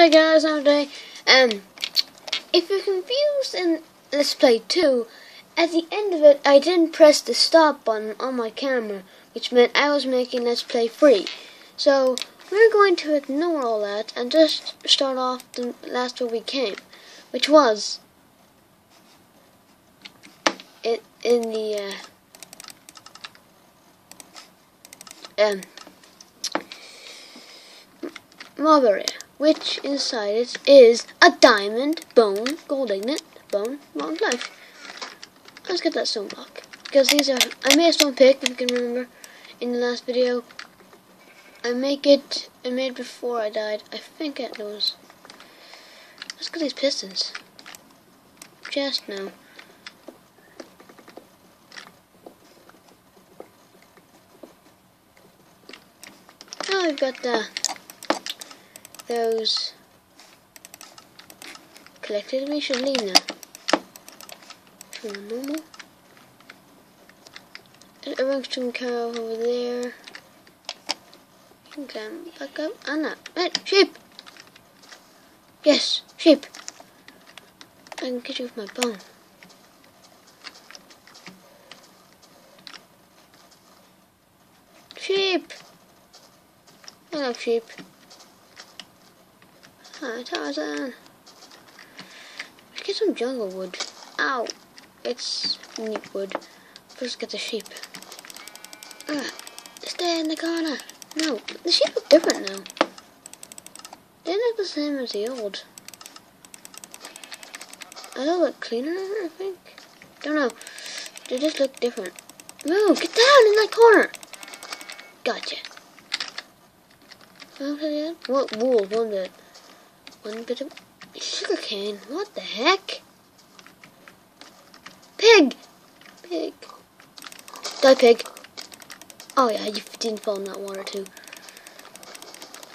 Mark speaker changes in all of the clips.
Speaker 1: Hey guys, I'm today. If you're confused in Let's Play 2, at the end of it, I didn't press the stop button on my camera, which meant I was making Let's Play free. So, we're going to ignore all that and just start off the last where we came, which was in the mob area, which inside it is a diamond, bone, gold ignet, bone, long life. Let's get that stone block, because these are, I made a stone pick, if you can remember, in the last video. I made it before I died. I think it was. Let's get these pistons. Just now. Now we've got those collected. We should leave now. From normal. A Rungstone cow over there. Climb back up. And that. Right, sheep! Yes, sheep! I can get you with my bone. Sheep! I love sheep. Hi, Tarzan. Let's get some jungle wood. Ow! It's neat wood. Let's get the sheep. Stay in the corner. No, the sheep look different now. They look the same as the old. A little bit cleaner, I think. Don't know. They just look different. Move! Get down in that corner! Gotcha. What wool? One bit of sugar cane. What the heck? Pig! Pig. Die, pig. Oh yeah, you didn't fall in that water too.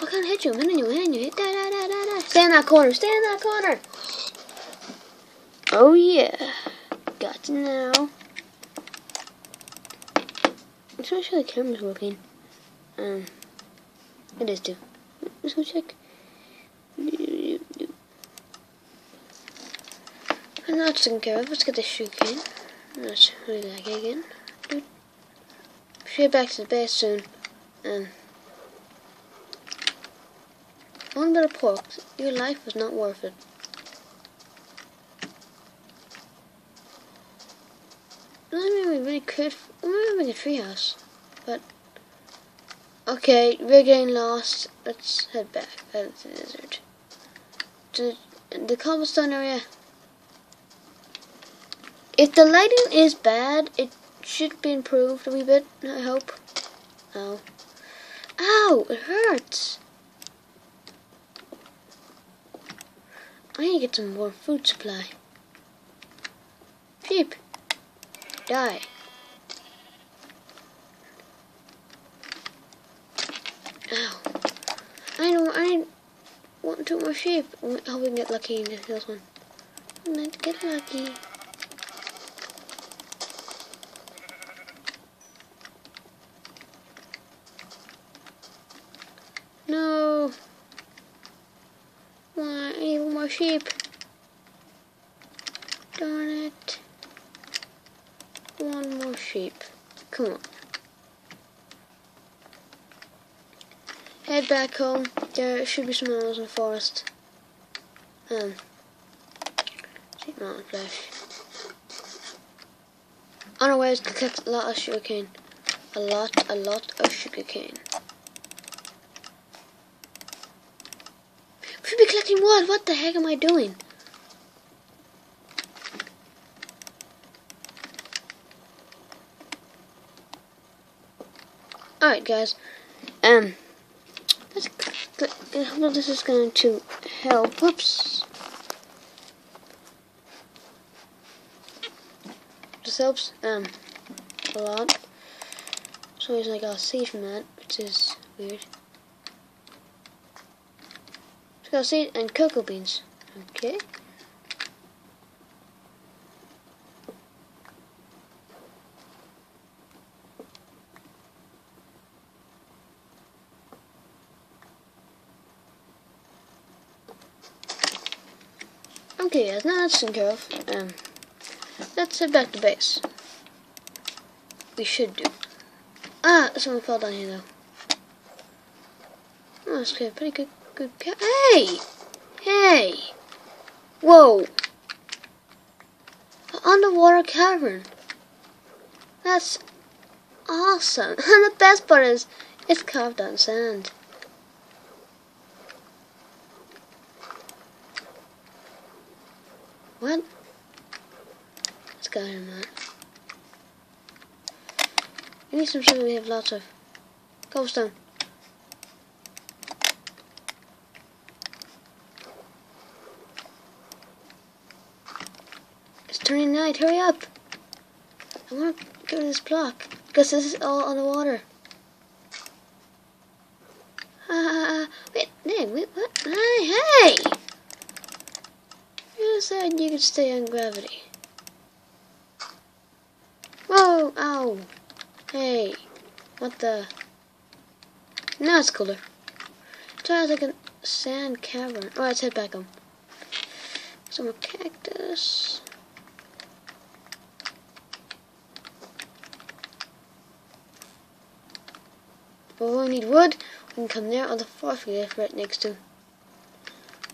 Speaker 1: I can't hit you. I'm hitting you. Da. Stay in that corner. Stay in that corner. Oh yeah. Got you now. I'm trying to show the camera's working. It is too. Let's go check. And that's taken care of. Let's get the sugar cane. That's really like it again. Straight back to the base soon. One bit of pork. Your life was not worth it. Doesn't mean we really could. We might make a treehouse, but okay, we're getting lost. Let's head back out to the desert. To the cobblestone area. If the lighting is bad, it should be improved a wee bit, I hope. Ow. Ow! It hurts! I need to get some more food supply. Sheep! Die. Ow. I want two more sheep. I hope we can get lucky in this one. Let's get lucky. No. Why? I need one more sheep. Darn it. One more sheep. Come on. Head back home. There should be some animals in the forest. Sheep mountain flesh. On our way to collect a lot of sugarcane. A lot of sugarcane. We should be collecting wood. What the heck am I doing? Alright guys, well, this is going to help. Whoops. This helps, a lot. So I got a seed from that, which is weird. So I got a seed and cocoa beans. Okay. Okay, guys, now that's taken care of. Let's head back to base. We should do. Ah, someone fell down here though. Oh, that's good. Pretty good. Hey! Hey! Whoa! An underwater cavern. That's awesome. And the best part is, it's carved out in sand. What? Let's go in that. We need some sugar. We have lots of cobblestone. It's turning night. Hurry up! I want to get rid of this block because this is all underwater. Wait, what? Hey! You said you could stay on gravity. Whoa! Ow! Hey! What the? Now it's cooler. Try like a sand cavern. Alright, let's head back home. Some more cactus. Well, we need wood. We can come there on the fourth cliff right next to.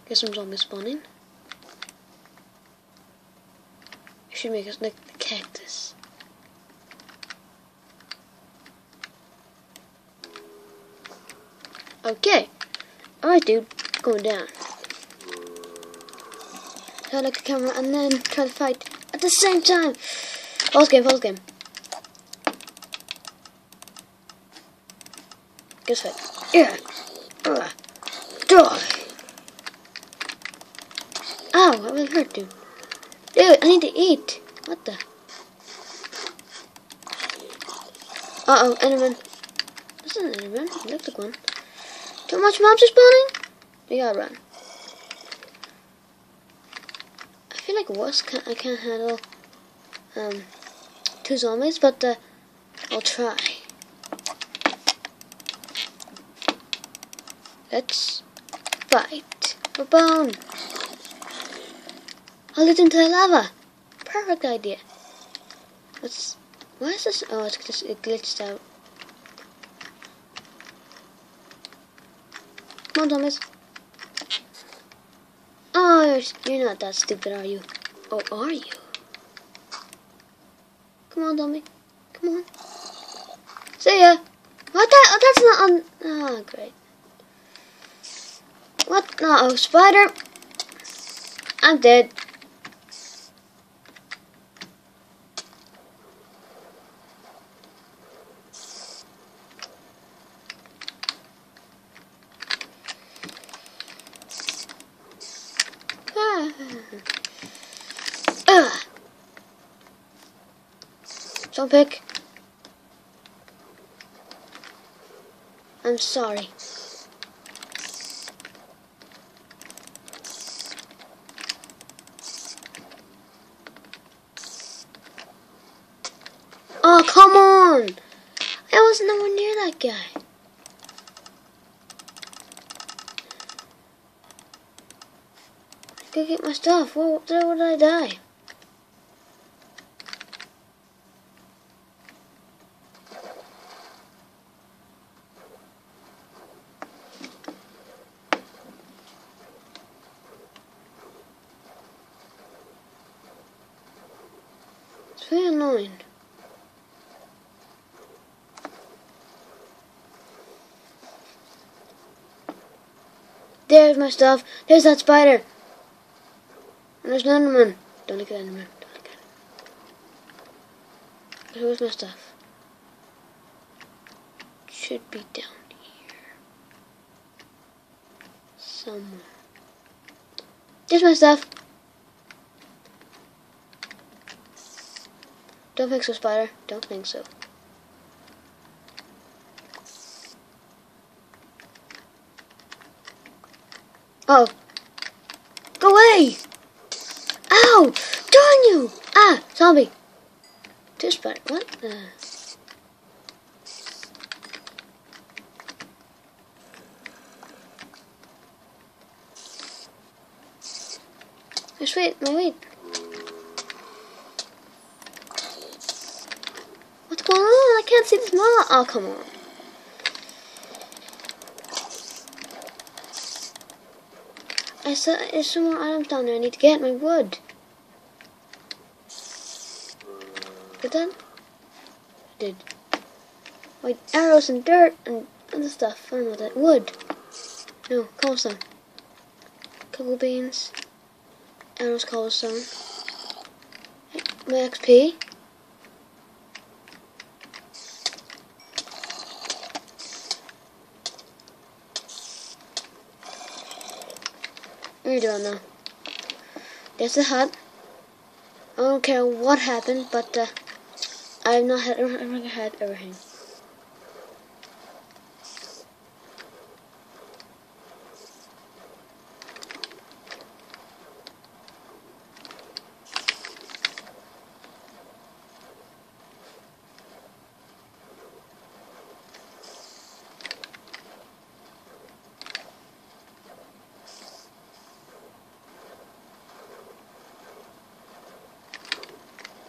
Speaker 1: Get some zombies spawning. We should make us like the cactus. Okay. Alright, dude. Going down. Try like a camera and then try to fight at the same time. False game. Guess what? Yeah. Die. Ow, that really hurt, dude. Dude, I need to eat. What the? Uh-oh, Enderman. That's not an Enderman. It looks like one. Too much mobs are spawning? We gotta run. I feel like I can't handle 2 zombies, but I'll try. Let's fight for bone. I'll lead into the lava. Perfect idea. Why is this? Oh, it's just it glitched out. Come on, Thomas. Oh, you're not that stupid, are you? Oh, are you? Come on, Tommy. Come on. See ya. What the? Oh, that's not on. Oh, great. What? No, oh, spider. I'm dead. Don't pick. I'm sorry. Oh, come on! I was nowhere near that guy. Go get my stuff. Where would I die? It's very annoying. There's my stuff. There's that spider. And there's an Enderman. Don't look at Enderman. Don't look at him. Where's my stuff? It should be down here. Somewhere. There's my stuff. Don't think so, spider. Don't think so. Oh. Go away! Ow! Darn you! Ah! Zombie! 2 spider. What? My wheat. What's going on? I can't see this mob. Oh, come on. I saw there's some more items down there. I need to get my wood. Get that? I did. White arrows and dirt and other stuff. I don't know that. Wood. No, cobblestone. Cocoa beans. Arrows, cobblestone. My XP. What are you doing now? There's the hut. I don't care what happened, but I've not had everything.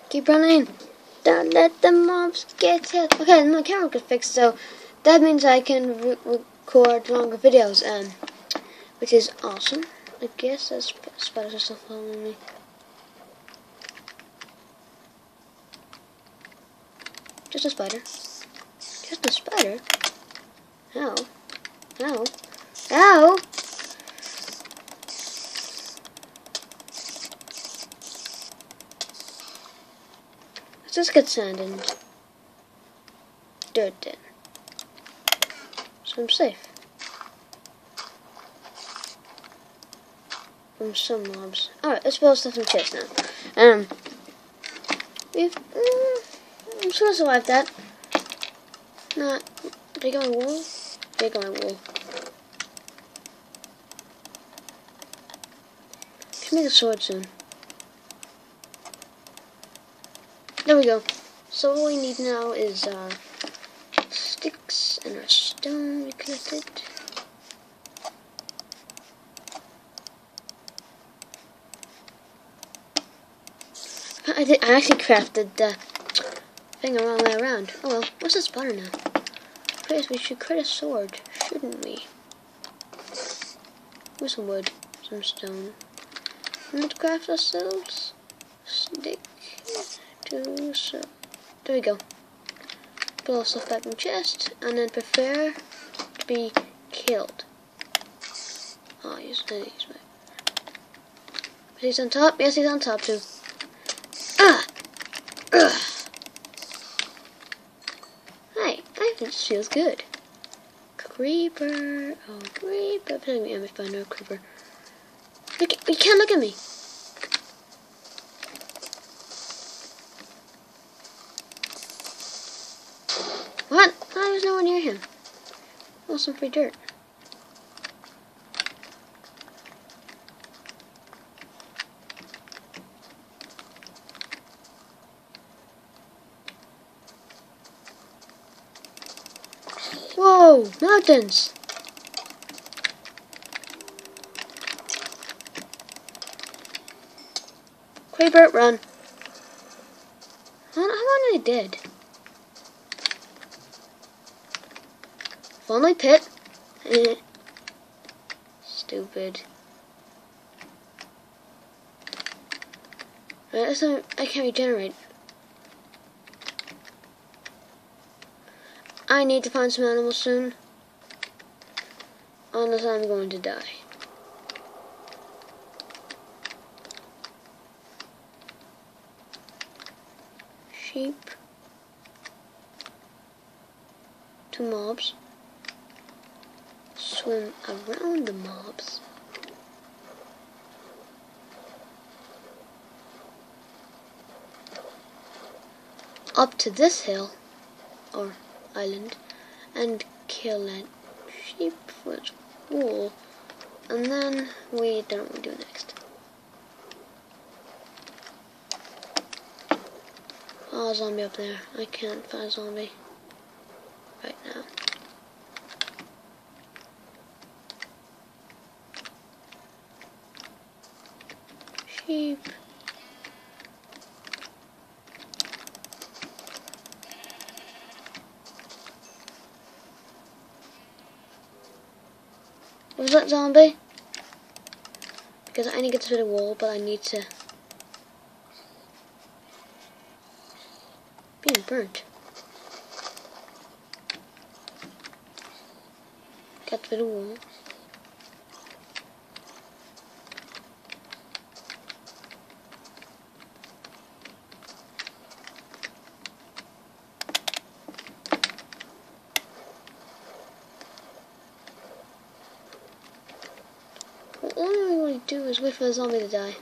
Speaker 1: Keep running. Don't let the mobs get hit. Okay, my camera got fixed, so that means I can record longer videos, which is awesome. I guess there's spiders are still following me. Just a spider. Just a spider? Ow. Ow. Ow! Let's just get sand and dirt in. So I'm safe. From some mobs. Alright, let's build stuff in chests now. I'm sure I survived that. Not. They go in wool? They go in wool. Can make a sword soon. There we go. So all we need now is sticks and our stone we collected. I actually crafted the thing the wrong way around. Oh well, what's this butter now? We should create a sword, shouldn't we? With some wood, some stone. Let's craft ourselves stick. So there we go. Put all stuff back in the chest, and then prepare to be killed. Oh, he's my. He's on top. Yes, he's on top too. Ah! Ugh. Hey, I think this feels good. Creeper. Oh, creeper. I'm gonna find no creeper. Look! You can't look at me. What? I was nowhere near him. Oh, some free dirt. Whoa! Mountains! Creeper, run. How am I dead? Only pit. Stupid. Right, so I can't regenerate. I need to find some animals soon. Unless I'm going to die. Sheep. 2 mobs. Swim around the mobs. Up to this hill or island and kill that sheep with wool, and then we don't know what we do next. Oh, zombie up there. I can't find a zombie right now. sheep. Was that zombie? Because I need to get to the wall, but I need to... Being burnt. Get to the wall. All I want to do is wait for the zombie to die.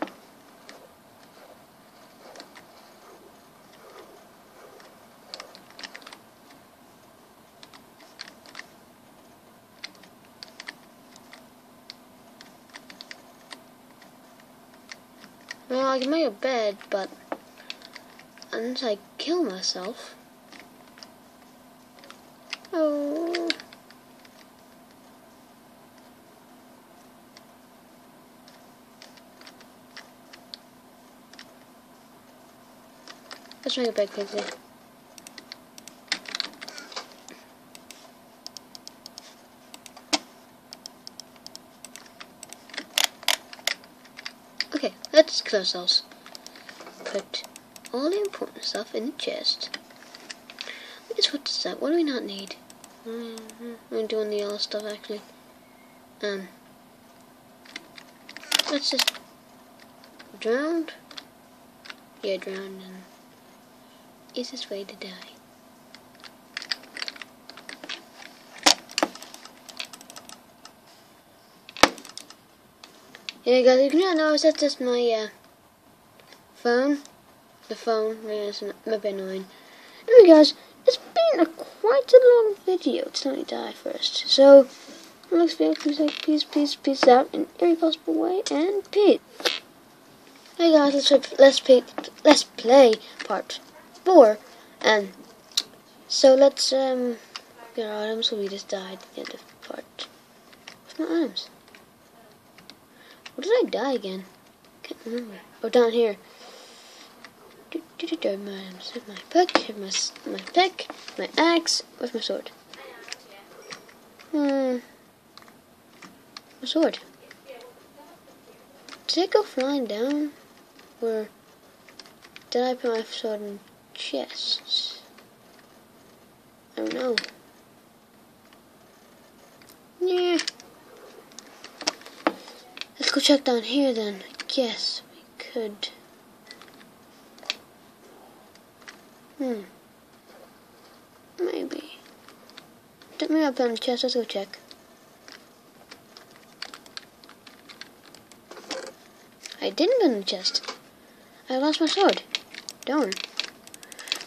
Speaker 1: Well, I can make a bed, but unless I kill myself. Oh. Let's make a bed quickly. Okay, let's kill ourselves. Put all the important stuff in the chest. Let's put this up. What do we not need? I'm doing the yellow stuff actually. Let's just drowned. Yeah, drowned and easiest way to die. Yeah, guys, you can notice that's just my phone. The phone is a bit annoying. Anyway, guys, it's been quite a long video. It's time to die first. So, let's be peace out in every possible way, and peace. Hey guys, let's play part 4, and so let's get our items. So we just died at the end of part. Where's my items? Where did I die again? Can't remember. Oh, down here. My items. Here's my pick. Here's my pick. My axe. Where's my sword? My sword. Did it go flying down? Or did I put my sword in chests? I don't know. Yeah. Let's go check down here then. I guess we could. Maybe. Maybe I'll put in the chest. Let's go check. I didn't put in the chest. I lost my sword. Darn.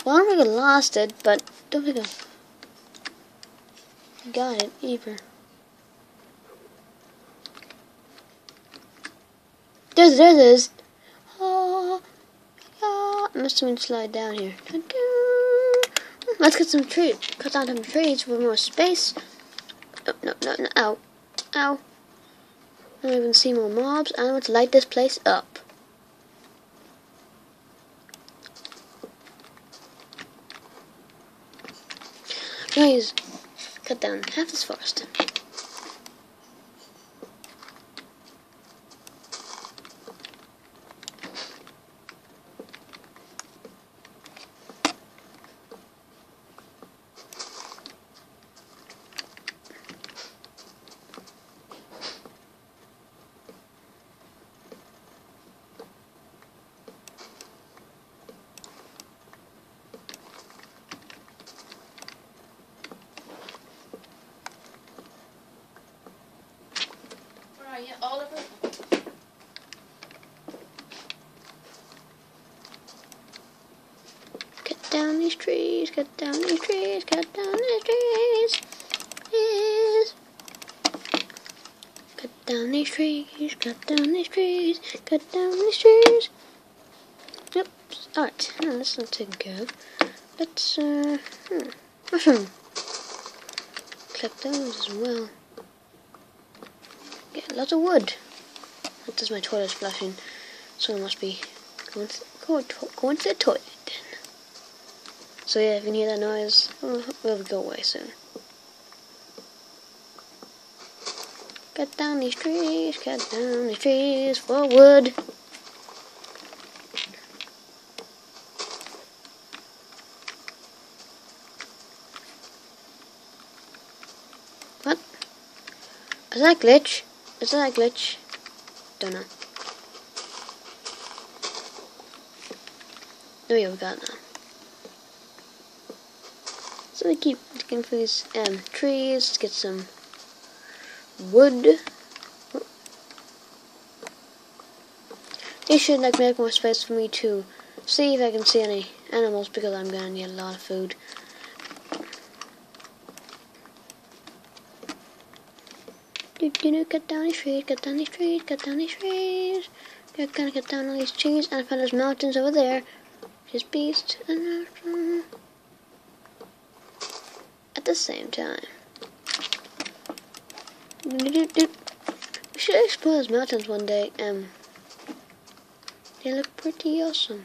Speaker 1: Well, I don't think I lost it, but don't think I got it either. There it is. Oh, yeah. I must have slide down here. Let's get some trees. Cut down some trees for more space. Oh, no. Ow. Ow. I don't even see more mobs. I want to light this place up. Please cut down half this forest. All of it. Cut down these trees, cut down these trees, cut down these trees. Yes. Cut down these trees, cut down these trees, cut down these trees. Yep. Alright, that's not taken care of. Let's mushroom. Collect those as well. Get lots of wood. That does my toilet splashing. So I must be going to the toilet then. So yeah, if you can hear that noise, it'll go away soon. Cut down these trees for wood. What? Is that a glitch? Is that a glitch? Don't know. Oh yeah, we got it now. So we keep looking for these trees to get some wood. They should like make more space for me to see if I can see any animals because I'm gonna need a lot of food. Cut down these trees, cut down these trees, cut down these trees. Gonna cut down all these trees, and I found those mountains over there. Just beast and at the same time. We should explore those mountains one day. They look pretty awesome.